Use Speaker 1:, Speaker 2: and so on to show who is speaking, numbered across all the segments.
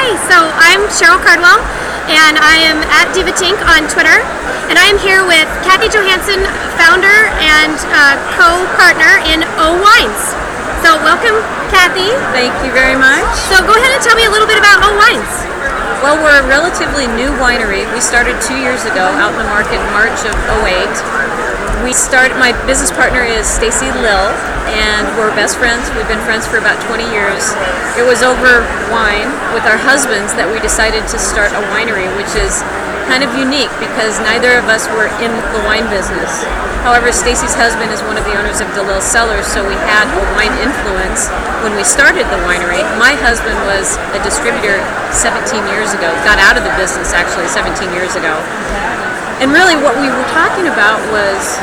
Speaker 1: Hi, so I'm Cheryl Cardwell, and I am at Diva Tink on Twitter, and I am here with Kathy Johanson, founder and co-partner in O Wines. So welcome, Kathy.
Speaker 2: Thank you very much.
Speaker 1: So go ahead and tell me a little bit about O Wines.
Speaker 2: Well, we're a relatively new winery. We started 2 years ago out in the market in March of '08. My business partner is Stacy Lill, and we're best friends. We've been friends for about 20 years. It was over wine with our husbands that we decided to start a winery, which is kind of unique because neither of us were in the wine business. However, Stacy's husband is one of the owners of DeLille Cellars, so we had a wine influence when we started the winery. My husband was a distributor 17 years ago, got out of the business actually 17 years ago. And really what we were talking about was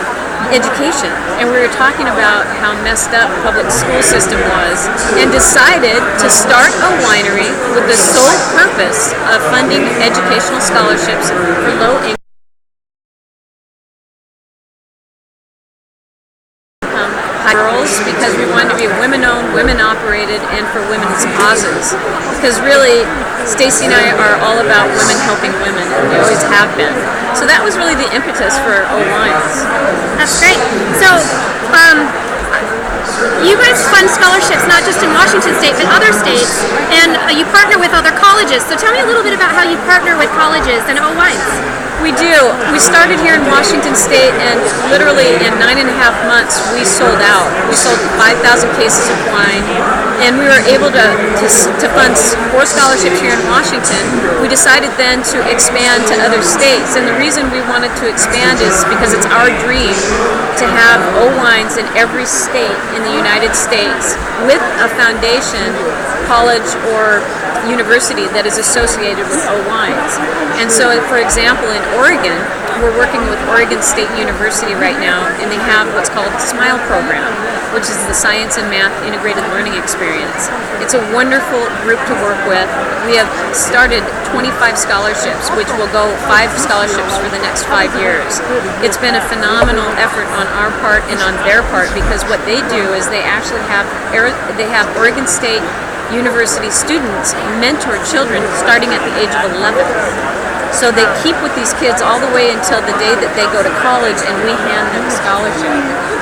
Speaker 2: education, and we were talking about how messed up the public school system was, and decided to start a winery with the sole purpose of funding educational scholarships for low-income girls, because we wanted to be women-owned, women-operated, and for women's causes. Because really, Stacy and I are all about women helping women, and we always have been. So that was really the impetus for O Wines.
Speaker 1: That's great. So, you guys fund scholarships not just in Washington State, but other states, and you partner with other colleges. So tell me a little bit about how you partner with colleges and O Wines.
Speaker 2: We do. We started here in Washington State, and literally in 9.5 months we sold out. We sold 5,000 cases of wine, and we were able to fund 4 scholarships here in Washington. We decided then to expand to other states, and the reason we wanted to expand is because it's our dream to have O Wines in every state in the United States with a foundation, college, or university that is associated with O Wines. And so, for example, in Oregon, we're working with Oregon State University right now, and they have what's called the SMILE program, which is the Science and Math Integrated Learning Experience. It's a wonderful group to work with. We have started 25 scholarships, which will go 5 scholarships for the next 5 years. It's been a phenomenal effort on our part and on their part, because what they do is they actually have Oregon State University students mentor children starting at the age of 11. So they keep with these kids all the way until the day that they go to college, and we hand them a scholarship.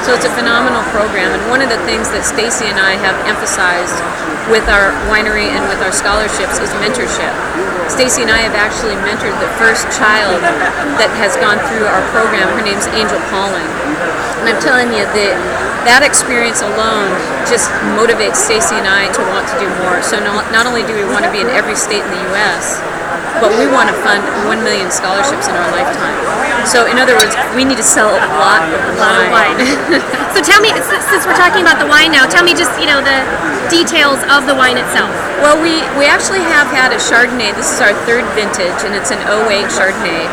Speaker 2: So it's a phenomenal program, and one of the things that Stacy and I have emphasized with our winery and with our scholarships is mentorship. Stacy and I have actually mentored the first child that has gone through our program. Her name's Angel Pauling. And I'm telling you, that experience alone just motivates Stacy and I to want to do more. So not only do we want to be in every state in the U.S., but we want to fund 1 million scholarships in our lifetime. So in other words, we need to sell a lot of wine.
Speaker 1: So tell me, since we're talking about the wine now, tell me just, the details of the wine itself.
Speaker 2: Well, we actually have had a Chardonnay. This is our 3rd vintage, and it's an '08 Chardonnay.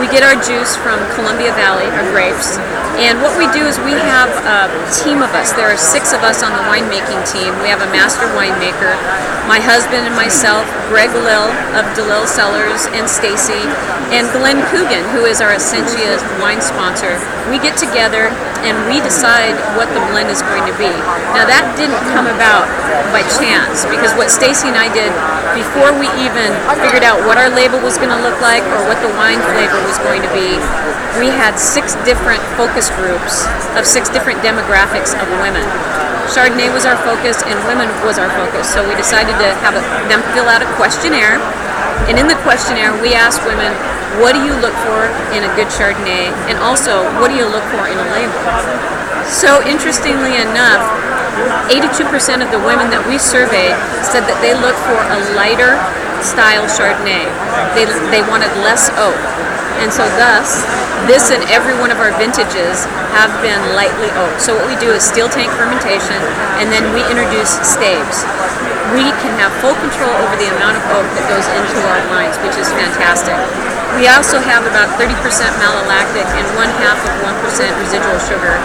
Speaker 2: We get our juice from Columbia Valley, our grapes, and what we do is we have a team of us. There are 6 of us on the winemaking team. We have a master winemaker, my husband and myself, Greg Lill of DeLille Cellars, and Stacy, and Glenn Coogan, who is our Essentia wine sponsor. We get together and we decide what the blend is going to be. Now that didn't come about by chance, because what Stacy and I did before we even figured out what our label was going to look like or what the wine flavor was going to be, we had 6 different focus groups of 6 different demographics of women. Chardonnay was our focus and women was our focus, so we decided to have them fill out a questionnaire, and in the questionnaire we asked women, what do you look for in a good Chardonnay, and also what do you look for in a label? So interestingly enough, 82% of the women that we surveyed said that they look for a lighter style Chardonnay. They wanted less oak. And so thus, this and every one of our vintages have been lightly oaked. So what we do is steel tank fermentation, and then we introduce staves. We can have full control over the amount of oak that goes into our wines, which is fantastic. We also have about 30% malolactic and 1/2% residual sugar,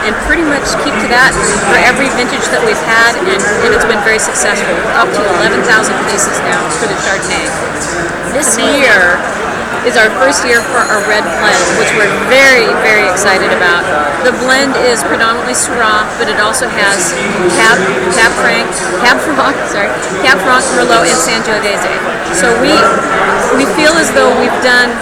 Speaker 2: and pretty much keep to that for every vintage that we've had, and it's been very successful. Up to 11,000 cases now for the Chardonnay. This year is our first year for our red blend, which we're very, very excited about. The blend is predominantly Syrah, but it also has Cab Franc, Merlot, and Sangiovese. So we feel as though we've done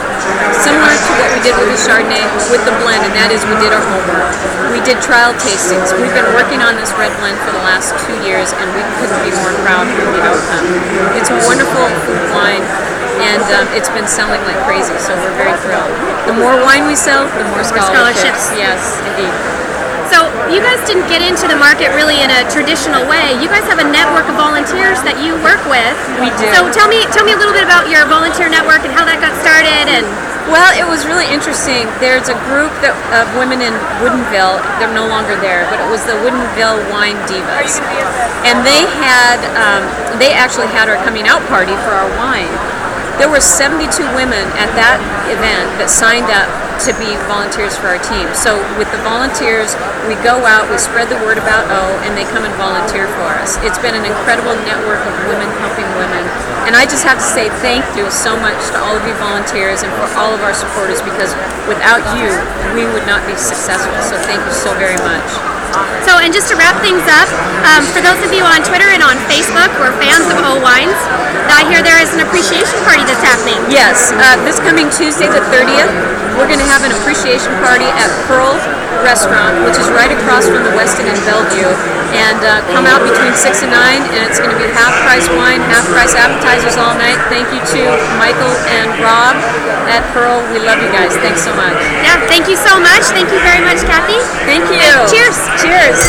Speaker 2: similar to what we did with the Chardonnay with the blend, and that is we did our homework. We did trial tastings. We've been working on this red blend for the last 2 years, and we couldn't be more proud of the outcome. It's a wonderful food wine, and it's been selling like crazy, so we're very thrilled. The more wine we sell, the more scholarships. Yes, indeed.
Speaker 1: So you guys didn't get into the market really in a traditional way. You guys have a network of volunteers that you work with.
Speaker 2: We do.
Speaker 1: So tell me a little bit about your volunteer network and how that got started. And
Speaker 2: well, it was really interesting. There's a group of women in Woodinville. They're no longer there, but it was the Woodinville Wine Divas, and they actually had our coming out party for our wine. There were 72 women at that event that signed up to be volunteers for our team. So with the volunteers, we go out, we spread the word about and they come and volunteer for us. It's been an incredible network of women helping women. And I just have to say thank you so much to all of you volunteers and for all of our supporters, because without you, we would not be successful. So thank you so very much.
Speaker 1: So, and just to wrap things up, for those of you on Twitter and on Facebook who are fans of O Wines, I hear there is an appreciation party that's happening.
Speaker 2: Yes, this coming Tuesday the 30th, we're going to have an appreciation party at Pearl Restaurant, which is right across from the Westin in Bellevue. And come out between 6 and 9, and it's going to be half-price wine, half-price appetizers all night. Thank you to Michael and Rob at Pearl. We love you guys. Thanks so much.
Speaker 1: Yeah, thank you so much. Thank you very much, Kathy.
Speaker 2: Thank you.
Speaker 1: And cheers.
Speaker 2: Cheers.